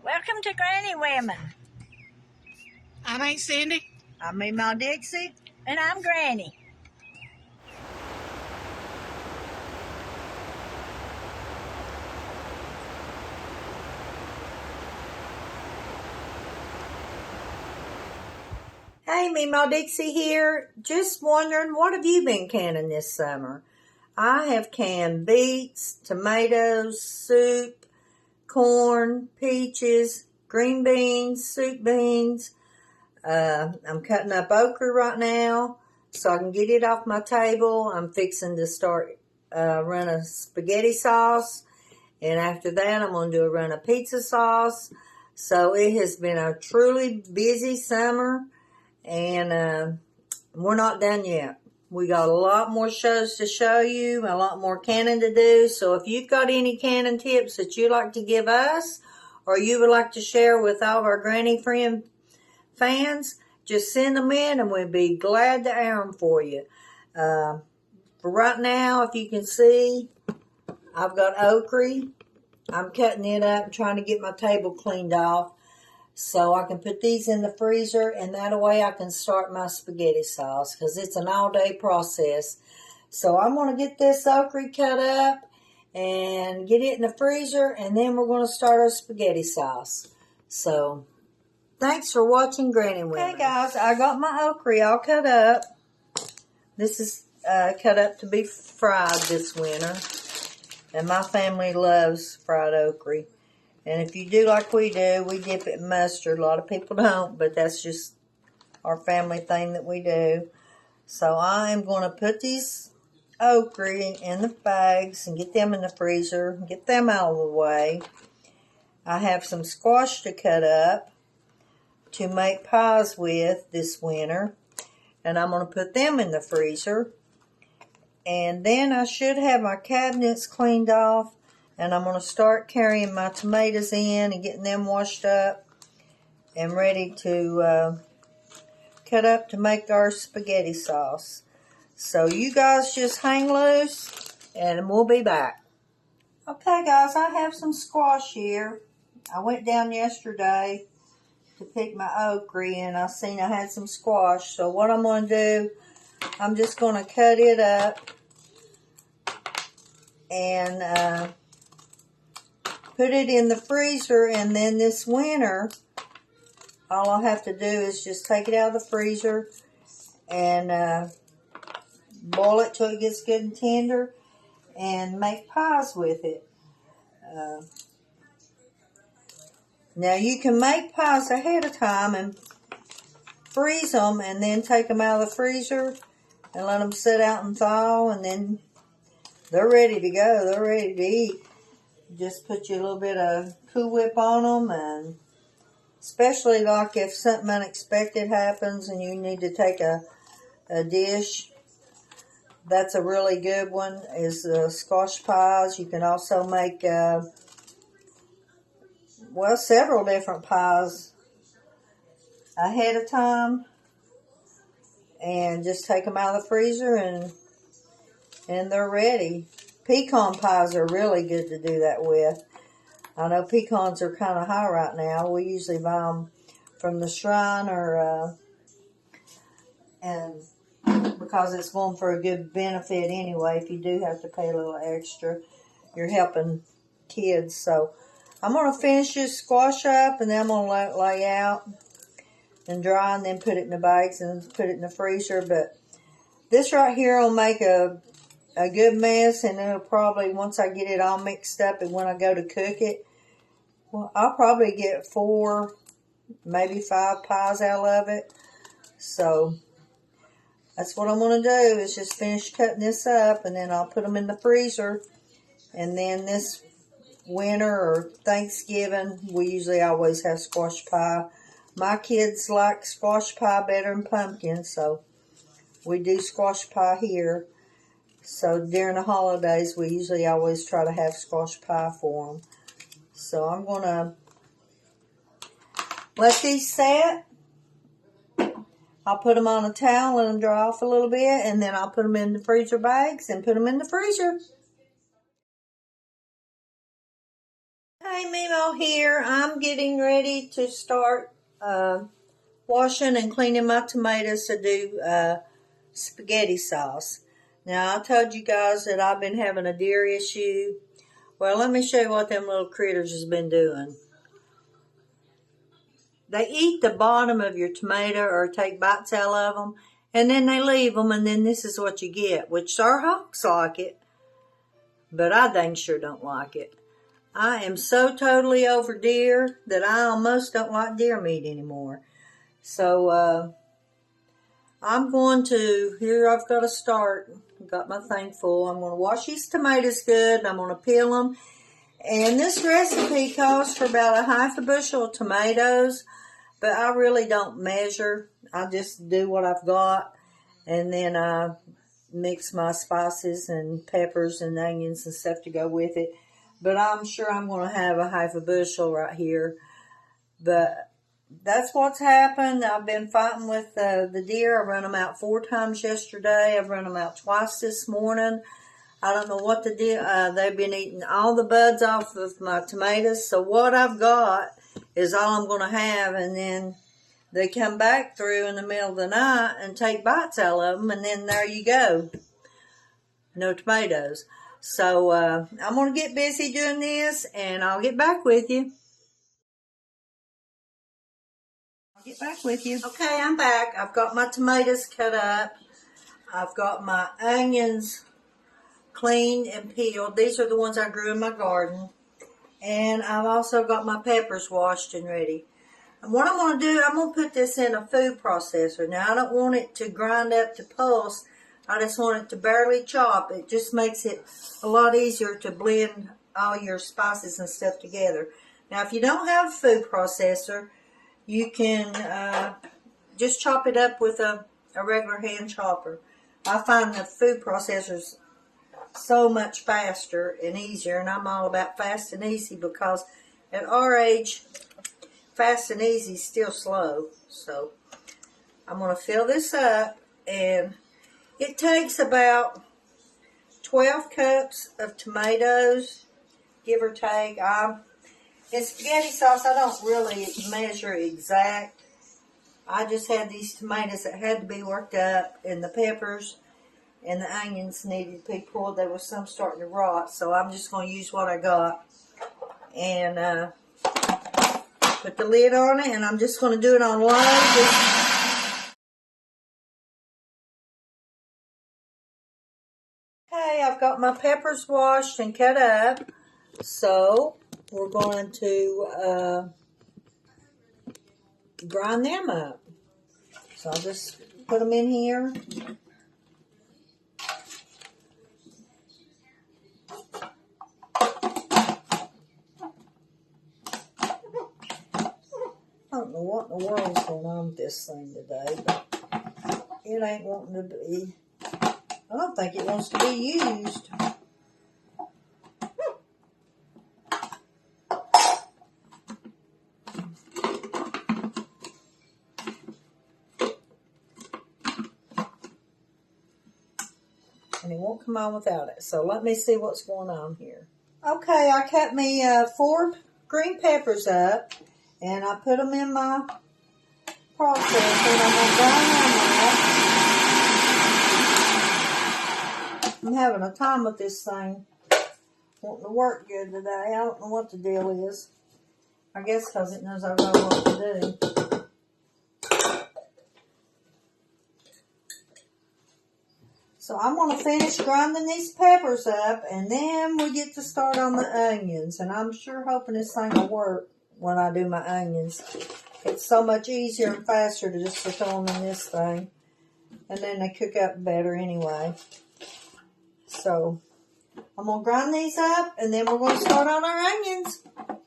Welcome to Granny Women. I'm Aunt Cindy. I'm Memaw Dixie. And I'm Granny. Hey, Memaw Dixie here. Just wondering, what have you been canning this summer? I have canned beets, tomatoes, soup, corn, peaches, green beans, soup beans. I'm cutting up okra right now so I can get it off my table. I'm fixing to start run a spaghetti sauce, and after that I'm going to do a run of pizza sauce. So it has been a truly busy summer, and we're not done yet. We got a lot more shows to show you, a lot more canning to do. So if you've got any canning tips that you'd like to give us, or you would like to share with all of our Granny friend fans, just send them in and we'll be glad to air them for you. For right now, if you can see, I've got okra. I'm cutting it up and trying to get my table cleaned off so I can put these in the freezer, and that way I can start my spaghetti sauce because it's an all-day process. So I'm going to get this okra cut up and get it in the freezer, and then we're going to start our spaghetti sauce. So thanks for watching Granny Women. Hey guys, I got my okra all cut up. This is cut up to be fried this winter. And my family loves fried okra. And if you do like we do, we dip it in mustard. A lot of people don't, but that's just our family thing that we do. So I am going to put these okra in the bags and get them in the freezer. Get them out of the way. I have some squash to cut up to make pies with this winter, and I'm going to put them in the freezer. And then I should have my cabinets cleaned off, and I'm going to start carrying my tomatoes in and getting them washed up and ready to cut up to make our spaghetti sauce. So you guys just hang loose and we'll be back. Okay guys, I have some squash here. I went down yesterday to pick my okra, and I seen I had some squash. So what I'm going to do, I'm just going to cut it up and put it in the freezer, and then this winter all I'll have to do is just take it out of the freezer and boil it till it gets good and tender and make pies with it. Now you can make pies ahead of time and freeze them and then take them out of the freezer and let them sit out and thaw, and then they're ready to go. They're ready to eat. Just put you a little bit of Cool Whip on them, and especially like if something unexpected happens and you need to take a dish, that's a really good one, is squash pies. You can also make several different pies ahead of time and just take them out of the freezer and they're ready. Pecan pies are really good to do that with. I know pecans are kind of high right now. We usually buy them from the shrine and because it's going for a good benefit anyway. If you do have to pay a little extra, you're helping kids. So I'm going to finish this squash up, and then I'm going to let it lay out and dry, and then put it in the bags and put it in the freezer. But this right here will make a good mess, and it'll probably, once I get it all mixed up and when I go to cook it, well, I'll probably get 4, maybe 5 pies out of it. So that's what I'm going to do, is just finish cutting this up, and then I'll put them in the freezer. And then this winter or Thanksgiving, we usually always have squash pie. My kids like squash pie better than pumpkin, so we do squash pie here. So during the holidays, we usually always try to have squash pie for them. So I'm going to let these set. I'll put them on a towel, let them dry off a little bit, and then I'll put them in the freezer bags and put them in the freezer. Hey, Memaw here. I'm getting ready to start washing and cleaning my tomatoes to do spaghetti sauce. Now, I told you guys that I've been having a deer issue. Well, let me show you what them little critters has been doing. They eat the bottom of your tomato or take bites out of them, and then they leave them, and then this is what you get, which our hawks like it, but I dang sure don't like it. I am so totally over deer that I almost don't like deer meat anymore. So, I'm going to, here I've got to start. Got my thing full. I'm going to wash these tomatoes good, and I'm going to peel them. And this recipe calls for about a half a bushel of tomatoes, but I really don't measure. I just do what I've got, and then I mix my spices and peppers and onions and stuff to go with it. But I'm sure I'm going to have a half a bushel right here. But that's what's happened. I've been fighting with the deer. I run them out 4 times yesterday. I've run them out twice this morning. I don't know what the deal. They've been eating all the buds off of my tomatoes. So what I've got is all I'm going to have. And then they come back through in the middle of the night and take bites out of them. And then there you go. No tomatoes. So I'm going to get busy doing this, and I'll get back with you. Okay, I'm back. I've got my tomatoes cut up. I've got my onions cleaned and peeled. These are the ones I grew in my garden. And I've also got my peppers washed and ready. And what I'm going to do, I'm going to put this in a food processor. Now, I don't want it to grind up to pulse. I just want it to barely chop. It just makes it a lot easier to blend all your spices and stuff together. Now, if you don't have a food processor, you can just chop it up with a regular hand chopper. I find the food processors so much faster and easier, and I'm all about fast and easy because at our age, fast and easy is still slow. So I'm going to fill this up, and it takes about 12 cups of tomatoes, give or take. In spaghetti sauce, I don't really measure exact. I just had these tomatoes that had to be worked up, and the peppers and the onions needed to be pulled. There was some starting to rot, so I'm just going to use what I got. And put the lid on it, and I'm just going to do it on low. Okay, I've got my peppers washed and cut up, so we're going to grind them up. So I'll just put them in here. I don't know what in the world's going on with this thing today, but it ain't wanting to be. I don't think it wants to be used. And it won't come on without it. So let me see what's going on here. Okay, I cut me 4 green peppers up, and I put them in my processor, and I'm going to grind them up. I'm having a time with this thing. Wanting to work good today. I don't know what the deal is. I guess because it knows I know what to do. So I'm going to finish grinding these peppers up, and then we get to start on the onions. And I'm sure hoping this thing will work when I do my onions. It's so much easier and faster to just put on in this thing. and then they cook up better anyway. So I'm going to grind these up, and then we're going to start on our onions.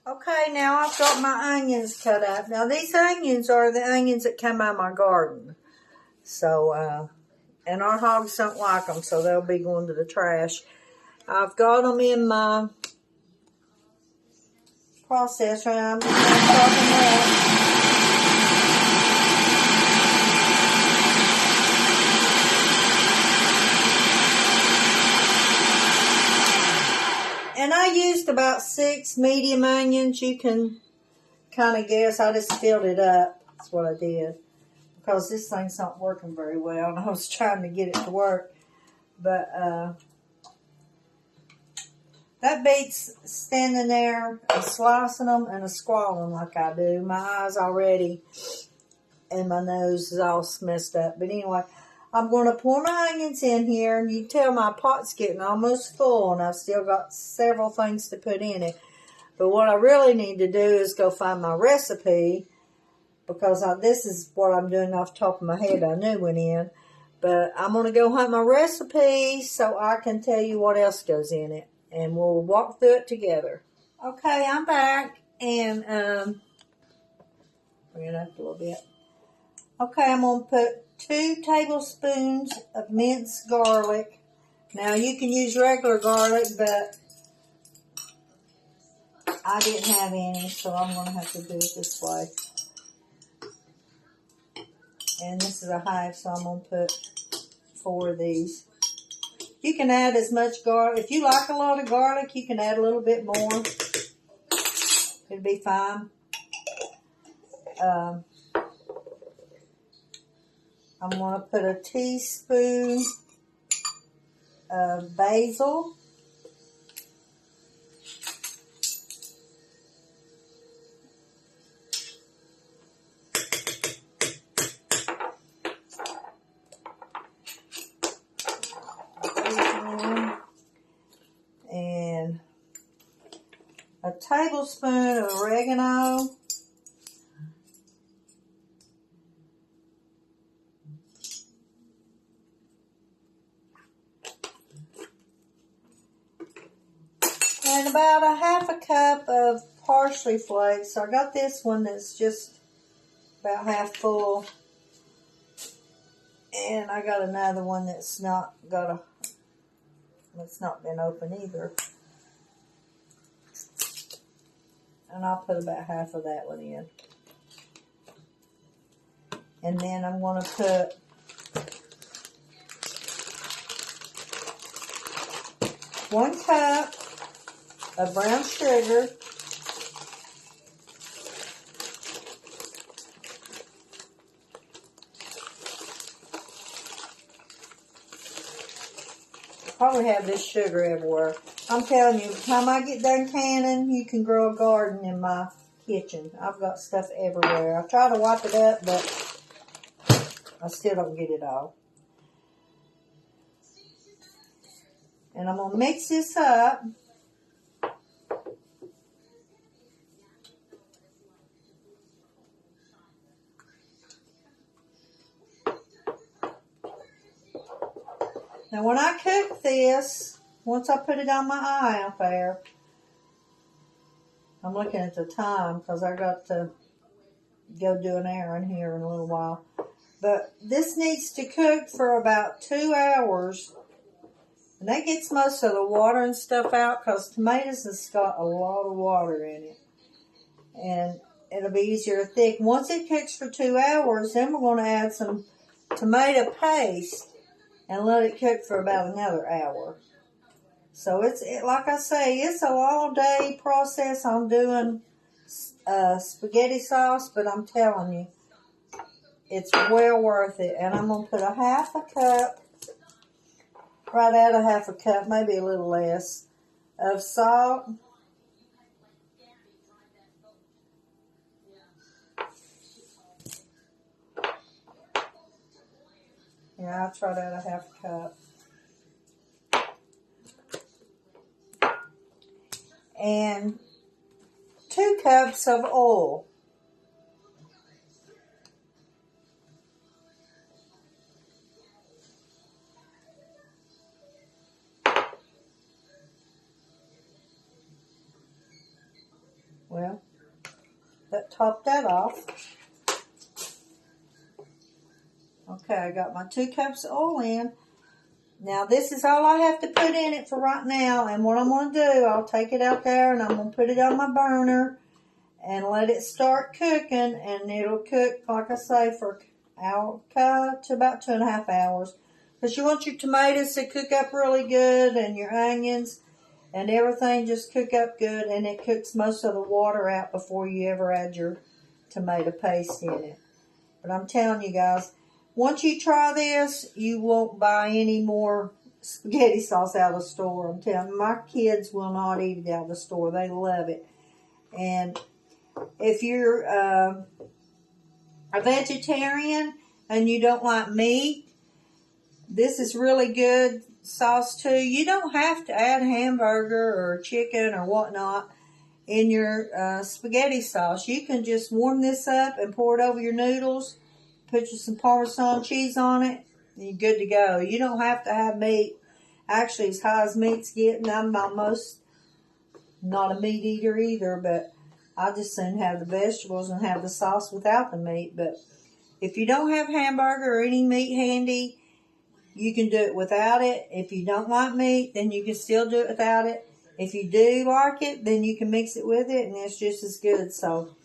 Okay, now I've got my onions cut up. Now these onions are the onions that come out of my garden. So, and our hogs don't like them, so they'll be going to the trash. I've got them in my processor, and I'm just going to chop them up. And I used about 6 medium onions. You can kind of guess. I just filled it up. That's what I did. Because this thing's not working very well. And I was trying to get it to work. But that beats standing there and slicing them and squalling like I do. My eyes already and my nose is all messed up. But anyway, I'm going to pour my onions in here, and you can tell my pot's getting almost full, and I've still got several things to put in it. But what I really need to do is go find my recipe, because this is what I'm doing off the top of my head. I knew went in. But I'm going to go hunt my recipe so I can tell you what else goes in it, and we'll walk through it together. Okay, I'm back, and bring it up a little bit. Okay, I'm going to put 2 tablespoons of minced garlic. Now, you can use regular garlic, but I didn't have any, so I'm going to have to do it this way. And this is a half, so I'm going to put 4 of these. You can add as much garlic. If you like a lot of garlic, you can add a little bit more. It'll be fine. I'm going to put a teaspoon of basil. And a tablespoon of oregano. And about a half a cup of parsley flakes. So I got this one that's just about half full. And I got another one that's not been open either. And I'll put about half of that one in. And then I'm going to put one cup of brown sugar. Probably have this sugar everywhere. I'm telling you, by the time I get done canning, you can grow a garden in my kitchen. I've got stuff everywhere. I try to wipe it up, but I still don't get it all. And I'm going to mix this up. Now, when I cook this, once I put it on my eye out there, I'm looking at the time because I got to go do an errand here in a little while. But this needs to cook for about 2 hours. And that gets most of the water and stuff out because tomatoes has got a lot of water in it. And it'll be easier to thick. Once it cooks for 2 hours, then we're going to add some tomato paste and let it cook for about another hour. So like I say, it's an all-day process. I'm doing spaghetti sauce, but I'm telling you, it's well worth it. And I'm going to put a half a cup, right at a half a cup, maybe a little less, of salt. Yeah, I'll try that a half a cup. And 2 cups of oil. top that off. Okay, I got my 2 cups of oil in. Now, this is all I have to put in it for right now. And what I'm going to do, I'll take it out there and I'm going to put it on my burner and let it start cooking. And it'll cook, like I say, for an hour to about 2.5 hours. Because you want your tomatoes to cook up really good and your onions and everything just cook up good. And it cooks most of the water out before you ever add your tomato paste in it. But I'm telling you guys, once you try this, you won't buy any more spaghetti sauce out of the store. I'm telling you, my kids will not eat it out of the store. They love it. And if you're a vegetarian and you don't like meat, this is really good sauce too. You don't have to add hamburger or chicken or whatnot in your spaghetti sauce. You can just warm this up and pour it over your noodles. Put you some Parmesan cheese on it, and you're good to go. You don't have to have meat. Actually, as high as meat's getting, I'm almost not a meat eater either, but I just soon have the vegetables and have the sauce without the meat. But if you don't have hamburger or any meat handy, you can do it without it. If you don't like meat, then you can still do it without it. If you do like it, then you can mix it with it, and it's just as good. So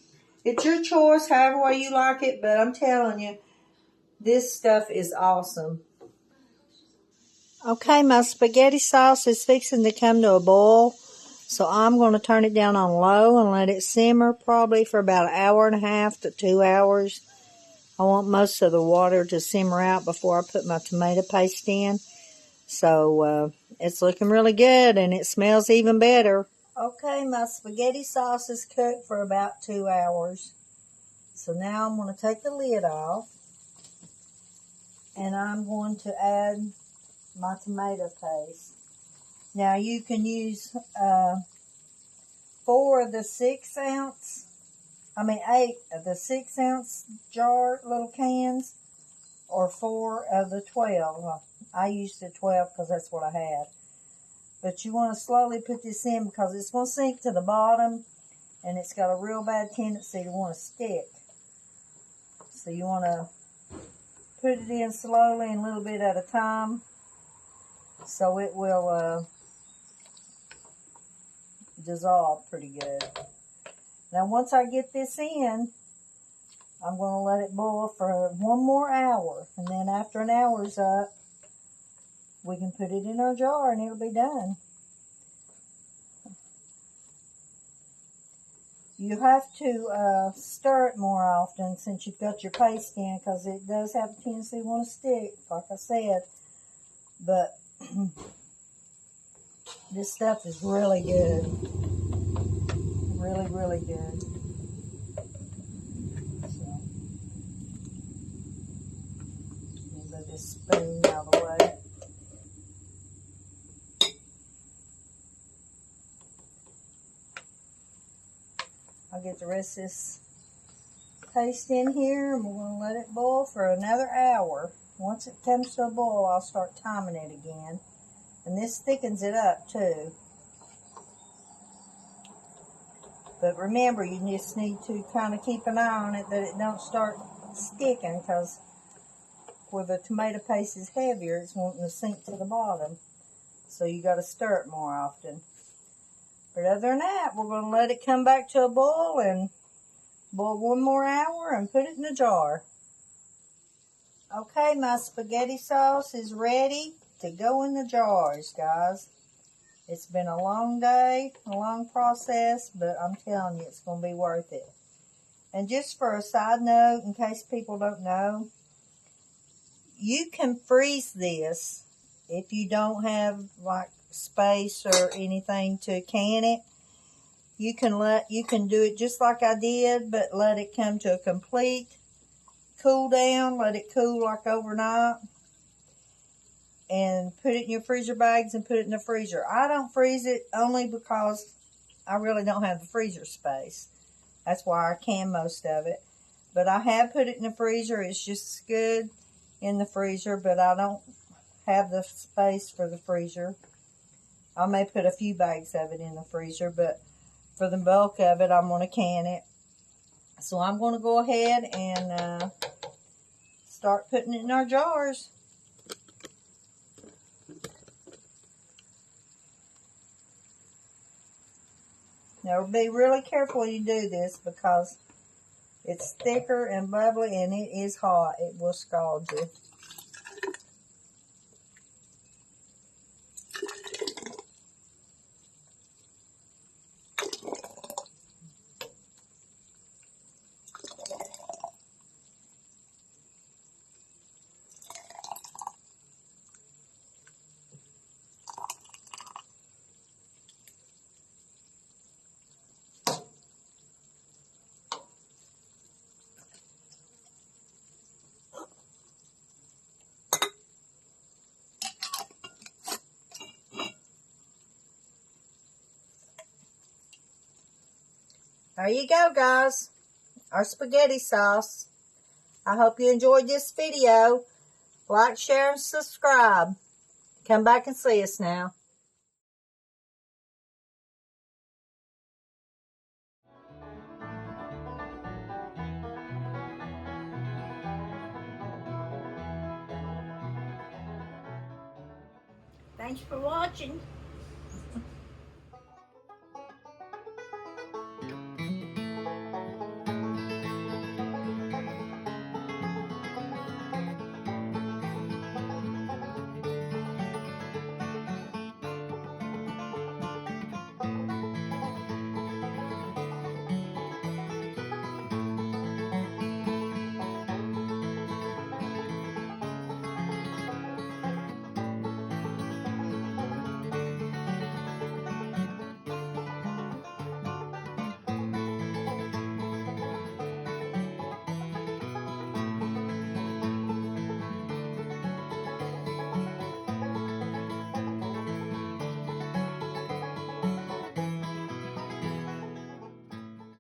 it's your choice, however way you like it, but I'm telling you, this stuff is awesome. Okay, my spaghetti sauce is fixing to come to a boil, so I'm going to turn it down on low and let it simmer probably for about 1.5 to 2 hours. I want most of the water to simmer out before I put my tomato paste in. So it's looking really good, and it smells even better. Okay, my spaghetti sauce is cooked for about 2 hours. So now I'm going to take the lid off, and I'm going to add my tomato paste. Now you can use 4 of the 8 of the 6 ounce jar little cans, or 4 of the 12. I used the 12 because that's what I had. But you want to slowly put this in because it's going to sink to the bottom, and it's got a real bad tendency to want to stick. So you want to put it in slowly and a little bit at a time so it will dissolve pretty good. Now once I get this in, I'm going to let it boil for 1 more hour. And then after an hour's up, we can put it in our jar and it'll be done. You have to stir it more often since you've got your paste in, because it does have a tendency to want to stick, like I said. But this stuff is really good. Really, really good. So, move this spoon out of the way. I'll get the rest of this paste in here, and we're going to let it boil for another hour. Once it comes to a boil, I'll start timing it again. And this thickens it up too. But remember, you just need to kind of keep an eye on it that it don't start sticking, because where the tomato paste is heavier, it's wanting to sink to the bottom. So you got to stir it more often. But other than that, we're going to let it come back to a boil and boil 1 more hour and put it in a jar. Okay, my spaghetti sauce is ready to go in the jars, guys. It's been a long day, a long process, but I'm telling you, it's going to be worth it. And just for a side note, in case people don't know, you can freeze this if you don't have like space or anything to can it. You can do it just like I did, but let it come to a complete cool down. Let it cool like overnight, and put it in your freezer bags and put it in the freezer. I don't freeze it only because I really don't have the freezer space. That's why I can most of it. But I have put it in the freezer. It's just as good in the freezer, but I don't have the space for the freezer. I may put a few bags of it in the freezer, but for the bulk of it, I'm going to can it. So I'm going to go ahead and start putting it in our jars. Now be really careful you do this because it's thicker and bubbly and it is hot. It will scald you. There you go, guys. Our spaghetti sauce. I hope you enjoyed this video. Like, share, and subscribe. Come back and see us now. Thanks for watching.